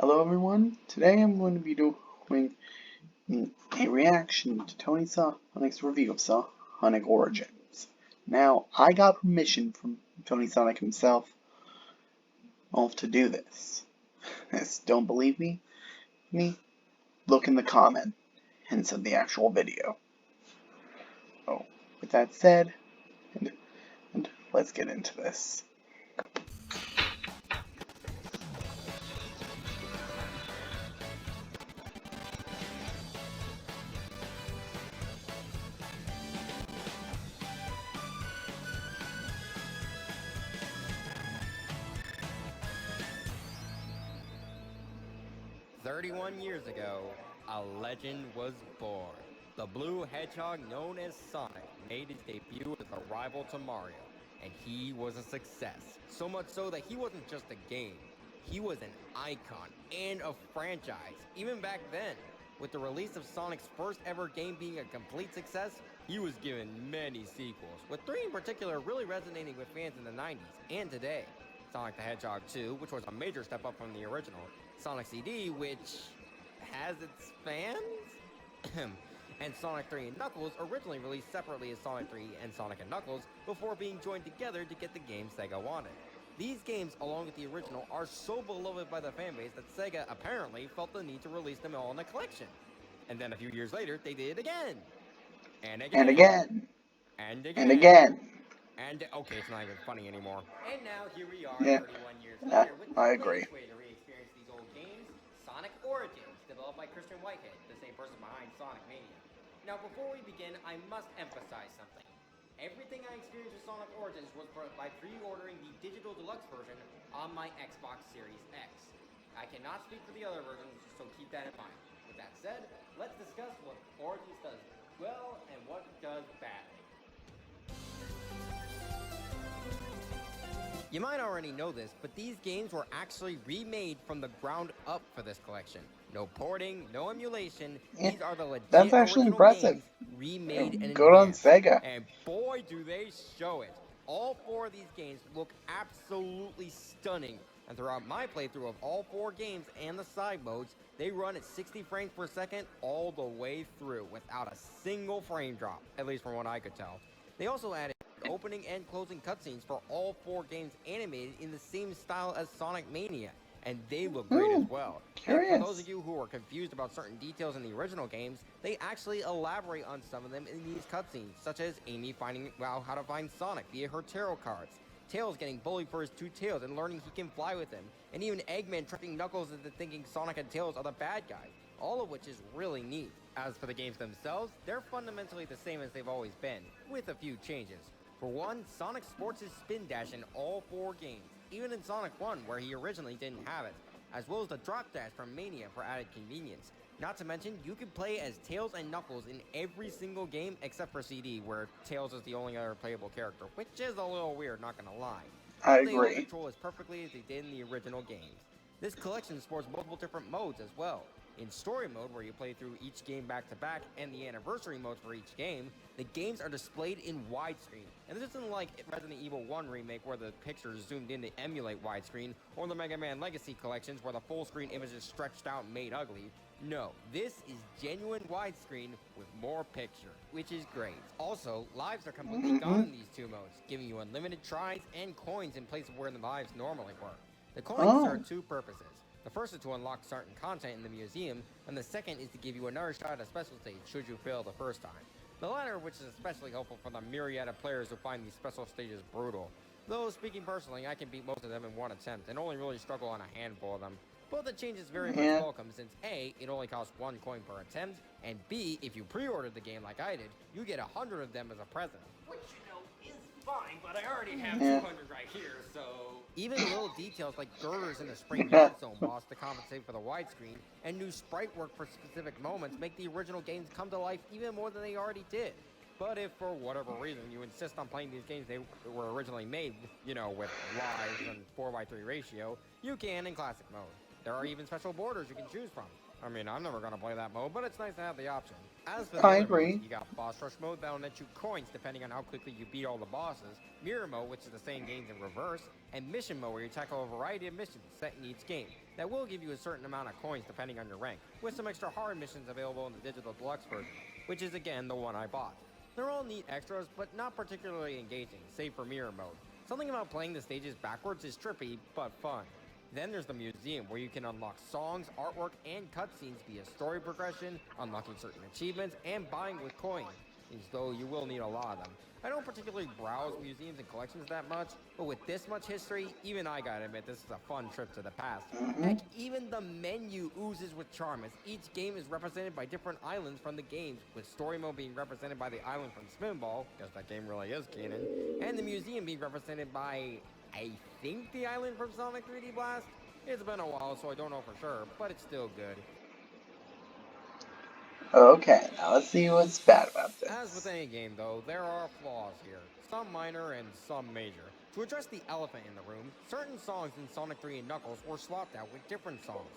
Hello everyone, today I'm going to be doing a reaction to Tony Sonic's review of Sonic Origins. Now, I got permission from Tony Sonic himself to do this. Don't believe me? Look in the comments of the actual video. Oh, with that said, and let's get into this. Years ago, a legend was born. The blue hedgehog known as Sonic made his debut as a rival to Mario, and he was a success. So much so that he wasn't just a game, he was an icon and a franchise, even back then. With the release of Sonic's first ever game being a complete success, he was given many sequels, with 3 in particular really resonating with fans in the 90s and today. Sonic the Hedgehog 2, which was a major step up from the original, Sonic CD, which has its fans? And Sonic 3 and Knuckles, originally released separately as Sonic 3 and Sonic and Knuckles, before being joined together to get the game Sega wanted. These games, along with the original, are so beloved by the fanbase that Sega apparently felt the need to release them all in a collection. And then a few years later, they did it again. And again. And again. And again. And again. And, okay, it's not even funny anymore. And now here we are, Yeah. 31 years later, with I the agree. latest way to re-experience these old games, Sonic Origins, developed by Christian Whitehead, the same person behind Sonic Mania. Now, before we begin, I must emphasize something. Everything I experienced with Sonic Origins was by pre-ordering the digital deluxe version on my Xbox Series X. I cannot speak for the other versions, so keep that in mind. With that said, let's discuss what Origins does well and what it does badly. You might already know this, but these games were actually remade from the ground up for this collection. No porting, no emulation. Yeah, these are the legit that's actually impressive. Games remade and good on enhanced. Sega. And boy, do they show it. All 4 of these games look absolutely stunning. And throughout my playthrough of all 4 games and the side modes, they run at 60 frames per second all the way through without a single frame drop, at least from what I could tell. They also added opening and closing cutscenes for all 4 games animated in the same style as Sonic Mania, and they look great as well. Curious. And for those of you who are confused about certain details in the original games, they actually elaborate on some of them in these cutscenes, such as Amy finding out how to find Sonic via her tarot cards, Tails getting bullied for his 2 tails and learning he can fly with them, and even Eggman tricking Knuckles into thinking Sonic and Tails are the bad guys, all of which is really neat. As for the games themselves, they're fundamentally the same as they've always been, with a few changes. For one, Sonic sports his spin dash in all 4 games, even in Sonic 1 where he originally didn't have it, as well as the drop dash from Mania for added convenience. Not to mention, you can play as Tails and Knuckles in every single game except for CD, where Tails is the only other playable character, which is a little weird, not gonna lie. I They all agree. control as perfectly as they did in the original games. This collection supports multiple different modes as well. In story mode, where you play through each game back to back, and the anniversary mode for each game, the games are displayed in widescreen. And this isn't like Resident Evil 1 remake where the pictures zoomed in to emulate widescreen, or the Mega Man Legacy collections where the full screen image is stretched out and made ugly. No, this is genuine widescreen with more picture, which is great. Also, lives are completely gone in these 2 modes, giving you unlimited tries and coins in place of where the lives normally were. The coins serve 2 purposes. The first is to unlock certain content in the museum, and the second is to give you another shot at a special stage should you fail the first time. The latter, which is especially helpful for the myriad of players who find these special stages brutal. Though, speaking personally, I can beat most of them in 1 attempt, and only really struggle on a handful of them. But the change is very much welcome, since A, it only costs 1 coin per attempt, and B, if you pre-ordered the game like I did, you get 100 of them as a present. Which, is fine, but I already have 200 right here, so... Even little details like girders in the Spring Yard Zone boss to compensate for the widescreen, and new sprite work for specific moments make the original games come to life even more than they already did. But if for whatever reason you insist on playing these games they were originally made, with lives and 4:3 ratio, you can in classic mode. There are even special borders you can choose from. I mean, I'm never gonna play that mode, but it's nice to have the option. As for the I other agree. modes, you got Boss Rush mode that'll net you coins depending on how quickly you beat all the bosses, Mirror mode, which is the same games in reverse, and Mission mode where you tackle a variety of missions set in each game that will give you a certain amount of coins depending on your rank, with some extra hard missions available in the Digital Deluxe version, which is again the one I bought. They're all neat extras, but not particularly engaging, save for Mirror mode. Something about playing the stages backwards is trippy, but fun. Then there's the museum, where you can unlock songs, artwork, and cutscenes via story progression, unlocking certain achievements, and buying with coins, though you will need a lot of them. I don't particularly browse museums and collections that much, but with this much history, even I gotta admit this is a fun trip to the past. Heck, even the menu oozes with charm, as each game is represented by different islands from the games, with story mode being represented by the island from Spinball, because that game really is canon, and the museum being represented by, I think, the island from Sonic 3D Blast. It's been a while, so I don't know for sure, but it's still good. Okay, now let's see what's bad about As with this. any game, though, there are flaws here, some minor and some major. To address the elephant in the room, certain songs in Sonic 3 and Knuckles were swapped out with different songs.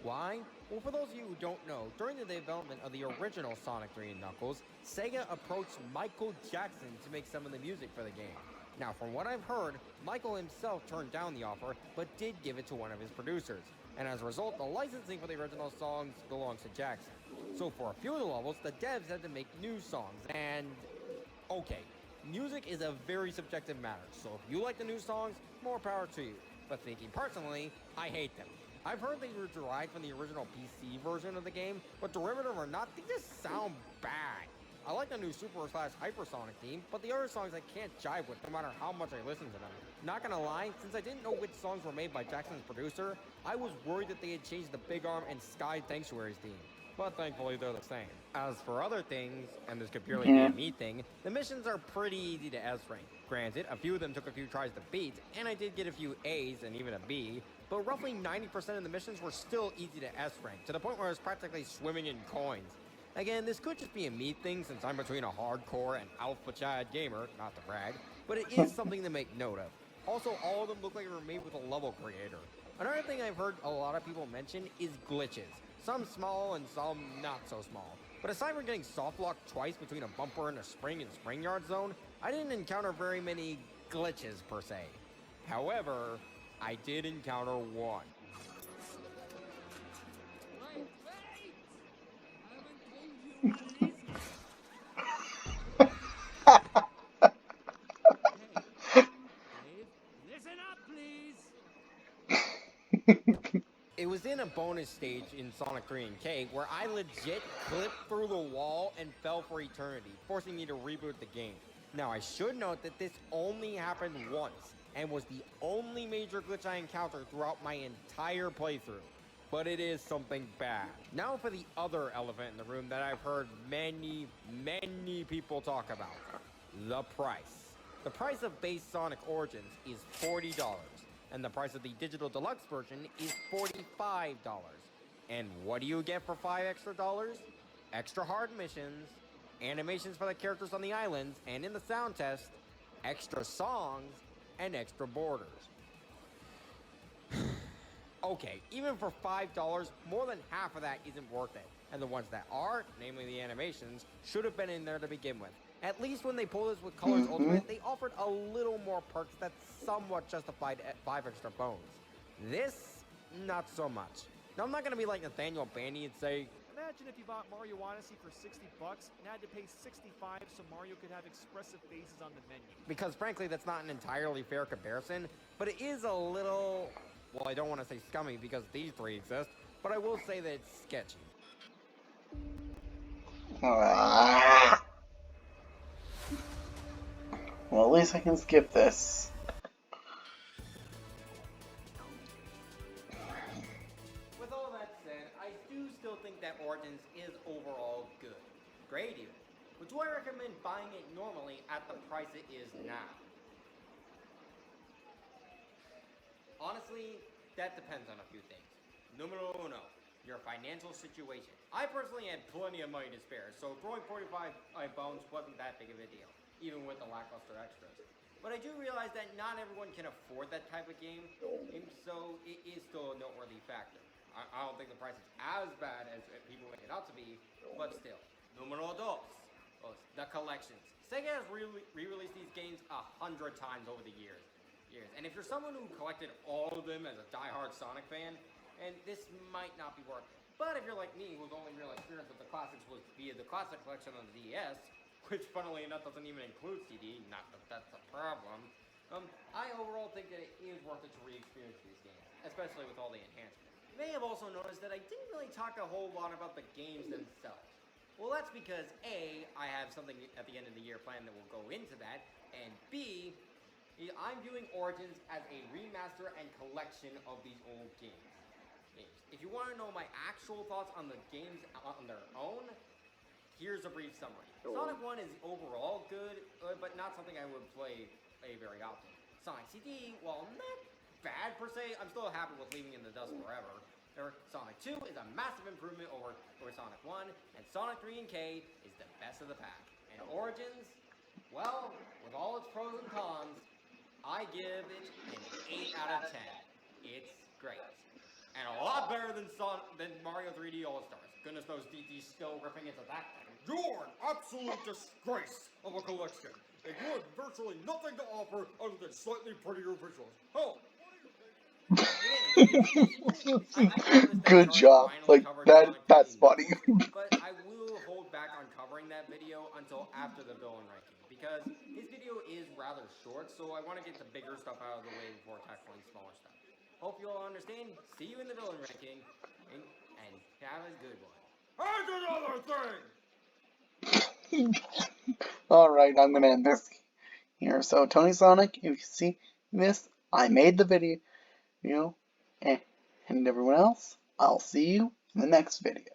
Why? Well, for those of you who don't know, during the development of the original Sonic 3 and Knuckles, Sega approached Michael Jackson to make some of the music for the game. Now, from what I've heard, Michael himself turned down the offer, but did give it to one of his producers. And as a result, the licensing for the original songs belongs to Jackson. So for a few of the levels, the devs had to make new songs, and okay, music is a very subjective matter, so if you like the new songs, more power to you. But thinking personally, I hate them. I've heard they were derived from the original PC version of the game, but derivative or not, they just sound bad. I like the new Super Slash Hypersonic theme, but the other songs I can't jive with no matter how much I listen to them. Not gonna lie, since I didn't know which songs were made by Jackson's producer, I was worried that they had changed the Big Arm and Sky Sanctuary's theme. But thankfully they're the same. As for other things, and this could purely be Yeah. a me thing, the missions are pretty easy to S-rank. Granted, a few of them took a few tries to beat, and I did get a few A's and even a B, but roughly 90% of the missions were still easy to S-rank, to the point where I was practically swimming in coins. Again, this could just be a me thing since I'm between a hardcore and alpha Chad gamer, not to brag, but it is something to make note of. Also, all of them look like they were made with a level creator. Another thing I've heard a lot of people mention is glitches. Some small and some not so small. But aside from getting soft locked twice between a bumper and a spring in Spring Yard Zone, I didn't encounter very many glitches per se. However, I did encounter one. Listen up, please. It was in a bonus stage in Sonic 3 and K where I legit clipped through the wall and fell for eternity, forcing me to reboot the game. Now, I should note that this only happened once, and was the only major glitch I encountered throughout my entire playthrough. But it is something bad. Now for the other elephant in the room that I've heard many people talk about. The price. The price of base Sonic Origins is $40, and the price of the Digital Deluxe version is $45. And what do you get for $5 extra? Extra hard missions, animations for the characters on the islands and in the sound test, extra songs, and extra borders. Okay, even for $5, more than half of that isn't worth it. And the ones that are, namely the animations, should have been in there to begin with. At least when they pulled this with Colors Ultimate, they offered a little more perks that somewhat justified 5 extra bones. This, not so much. Now, I'm not going to be like Nathaniel Bandy and say, Imagine if you bought Mario Odyssey for $60 and had to pay $65 so Mario could have expressive faces on the menu. because frankly, that's not an entirely fair comparison, but it is a little, well, I don't want to say scummy because these three exist, but I will say that it's sketchy. Ah. Well, at least I can skip this. With all that said, I do still think that Origins is overall good. Great even. But do I recommend buying it normally at the price it is now? Honestly, that depends on a few things. Numero uno, your financial situation. I personally had plenty of money to spare, so throwing 45 bones wasn't that big of a deal, even with the lackluster extras. But I do realize that not everyone can afford that type of game, and so it is still a noteworthy factor. I don't think the price is as bad as people make it out to be, but still. Numero dos, the collections. Sega has re-released these games 100 times over the years. And if you're someone who collected all of them as a die-hard Sonic fan, and this might not be worth it. But if you're like me, whose only real experience with the classics was via the classic collection on the DS, which funnily enough doesn't even include CD, not that that's a problem, I overall think that it is worth it to re-experience these games, especially with all the enhancements. You may have also noticed that I didn't really talk a whole lot about the games themselves. Well, that's because A, I have something at the end of the year planned that will go into that, and B, I'm viewing Origins as a remaster and collection of these old games. If you want to know my actual thoughts on the games on their own, here's a brief summary. Sonic 1 is overall good, but not something I would play very often. Sonic CD, while not bad per se, I'm still happy with leaving in the dust forever. Sonic 2 is a massive improvement over Sonic 1, and Sonic 3 and K is the best of the pack. And Origins, well, with all its pros and cons, I give it an 8 out of 10. It's great. And a lot better than Mario 3D All-Stars. Goodness knows DT's still ripping into that thing. You're an absolute disgrace of a collection. And you have virtually nothing to offer other than slightly prettier visuals. Oh! Good job. Like, that's funny. But I will hold back on covering that video until after the villain ranking, because his video is rather short, so I want to get the bigger stuff out of the way before tackling smaller stuff. Hope you all understand. See you in the villain ranking, and have a good one. And another thing! Alright, I'm gonna end this here. So, Tony Sonic, if you see this, I made the video, and everyone else, I'll see you in the next video.